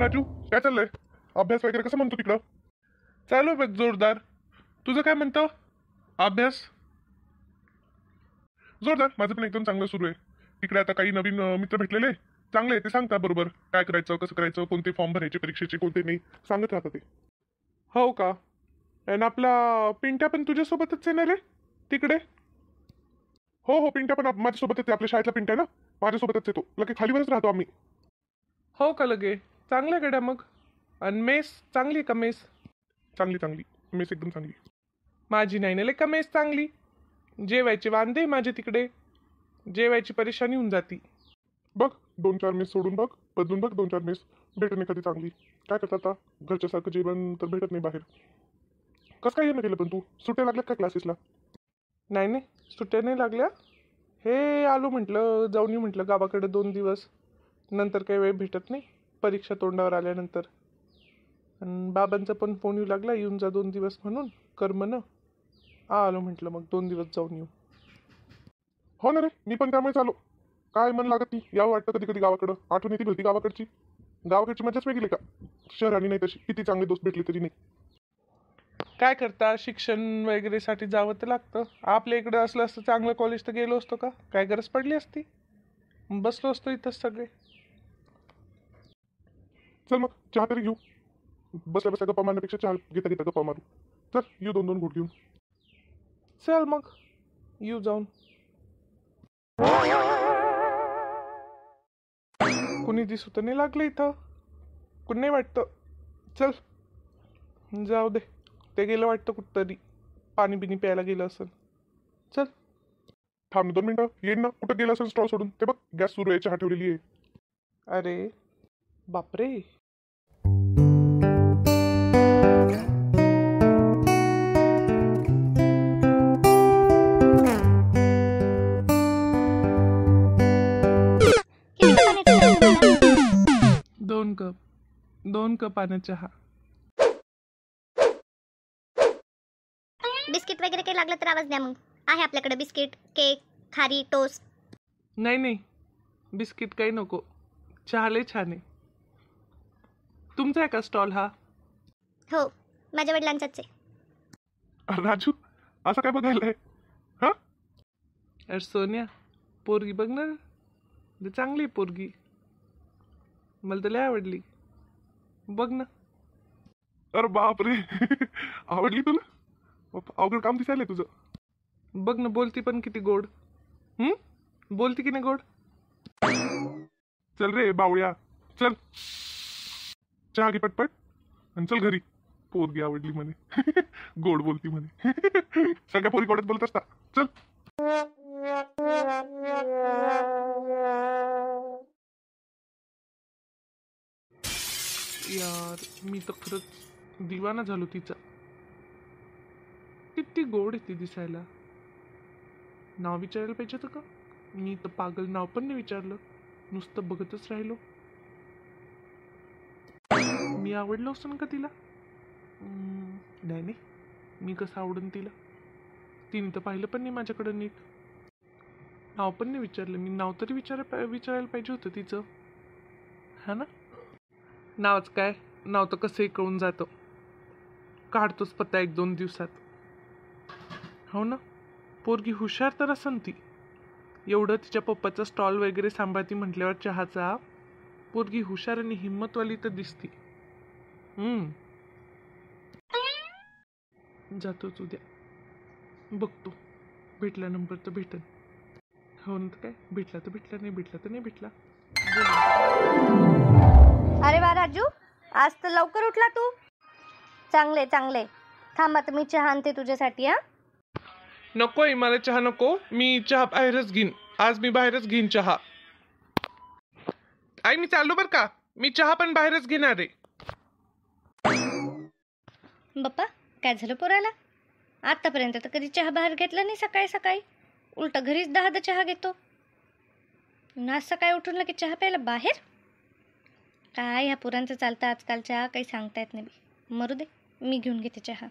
राजू, काय चाललंय? अभ्यास वगैरे कसं म्हणतो तिकडं? चालू आहे बघ जोरदार. तुझं काय म्हणतं? अभ्यास जोरदार. माझं पण एकदम चांगलं सुरू आहे. तिकडे आता काही नवीन मित्र भेटलेले चांगले आहे, ते सांगतात बरोबर काय करायचं, कसं करायचं, कोणते फॉर्म भरायचे परीक्षेचे, कोणते नाही सांगत राहतात ते. हो का? आणि आपला पिंट्या पण तुझ्यासोबतच येणार आहे तिकडे? हो हो, पिंट्या पण माझ्यासोबतच आहे. आपल्या शाळेतला पिंट्या ना, माझ्यासोबतच येतो. लगे खालीवरच राहतो आम्ही. हो का? लगे चांगल्या गड्या मग. आणि मेस चांगली का मेस? चांगली चांगली मेस एकदम चांगली. माझी नाही ना का मेस चांगली. जेवायचे वांदे माझे तिकडे, जेवायची परेशानी होऊन जाती. बघ 2-4 मेस सोडून बघ, बदलून बघ 2-4 मेस. भेटत नाही कधी चांगली. काय करतात आता? घरच्यासारखं जेवण तर भेटत नाही बाहेर. कसं काय येणं केलं पण तू? सुट्ट्या लागल्यात का क्लासेसला? नाही नाही, सुट्ट्या नाही लागल्या. हे आलो म्हटलं, जाऊन येऊ म्हटलं गावाकडे 2 दिवस. नंतर काही वेळ भेटत नाही परीक्षा तोंडावर आल्यानंतर. आणि बाबांचा पण फोन येऊ लागला, येऊन जा 2 दिवस म्हणून, करमनं. आलो म्हटलं मग 2 दिवस जाऊन येऊ. हो ना रे, मी पण त्यामुळेच आलो. काय मन लागत नाही, यावं वाटतं कधी कधी गावाकडं. आठवण येते भलती गावाकडची. गावाकडची मजाच वेगळी का? शहराने नाही तशी, किती चांगले दोस्त भेटले तरी नाही. काय करता, शिक्षण वगैरेसाठी जावं तर लागतं. आपल्या इकडं असलं असतं चांगलं कॉलेज तर गेलो असतो का? काय गरज पडली असती? बसलो असतो इथंच सगळे. चल मग चहा तरी घेऊ. बसल्या बसल्या गप्पा मारण्यापेक्षा चहा घेता घेता गप्पा मारू. चल येऊ 2-2 घोट घेऊन. चल मग येऊ जाऊन. कुणी दिसू तर नाही लागलं इथं. कुणी नाही वाटतं. चल जाऊ दे. ते गेलं वाटतं कुठंतरी, पाणी बिनी प्यायला गेलं असेल. चल थांब 2 मिनिटं, येईन ना. कुठं गेलं असेल स्टॉल सोडून? ते बघ गॅस सुरू आहे, चहा ठेवलेली आहे. अरे बापरे. दोन कप 2 कप पाण्यात चहा. बिस्किट वगैरे काही लागलं तर आवाज द्या. मग आहे आपल्याकडे बिस्किट, केक, खारी, टोस्ट. नाही नाही, बिस्किट काही नको. चहा लय छान आहे. तुमचा आहे का स्टॉल हा? हो, माझ्या वडिलांचाच आहे. अरे राजू, असं काय बघायला आहे? हा अरे सोन्या, पोरगी बघ ना. लय चांगली आहे पोरगी. मला तर लय आवडली. बघ ना. अरे बापरे. आवडली तुला? अवघड काम दिसायला तुझं. बघ ना, बोलती पण किती गोड. बोलती की नाही गोड? चल रे बावळ्या, चल चहा घे पटपट आणि चल घरी. पोरगी आवडली म्हणे. गोड बोलती म्हणे. सगळ्या पोरी गोडच बोलत असता. चल. यार, मी तर खरंच दिवाना झालो तिचा. किती गोड आहे ती दिसायला. नाव विचारायला पाहिजे होतं का? मी तर पागल, नाव पण नाही विचारलं. नुसतं बघतच राहिलो. मी आवडलो असतो ना का तिला? नाही नाही, मी कसं आवडून तिला? तिने तर पाहिलं पण नाही माझ्याकडं नीट. नाव पण नाही विचारलं मी. नाव तरी विचारायला पाहिजे होतं तिचं, हा ना? नावच काय, नाव तर कसंही कळून जातं. काढतोच पत्ता 1-2 दिवसात. हो ना, पोरगी हुशार तर असन ती. एवढं तिच्या पप्पाचा स्टॉल वगैरे सांभाळती म्हटल्यावर चहाचा. पोरगी हुशार आणि हिंमतवाली तर दिसती. जातोच उद्या. बघतो, भेटला नंबर तर भेटन. हो ना, काय भेटला तर भेटला, नाही भेटला तर नाही भेटला. अरे वा राजू, आज तर लवकर उठला तू. चांगले चांगले. थांब आता मी चहा आणते तुझ्यासाठी. हा नकोय मला चहा, नको. मी चहा बाहेरच घेईन. आज मी बाहेरच घेईन चहा. आई मी चाललो बर का. मी चहा पण बाहेरच घेणार आहे. बाप्पा, काय झालं पोराला? आतापर्यंत तर कधी चहा बाहेर घेतला नाही सकाळी सकाळी. उलटा घरीच 10 चहा घेतो. आज सकाळी उठून लगेच चहा प्यायला बाहेर. काय ह्या पोरांचं चालतं आजकालच्या, काही सांगता येत नाही. मरू दे, मी घेऊन घेते चहा.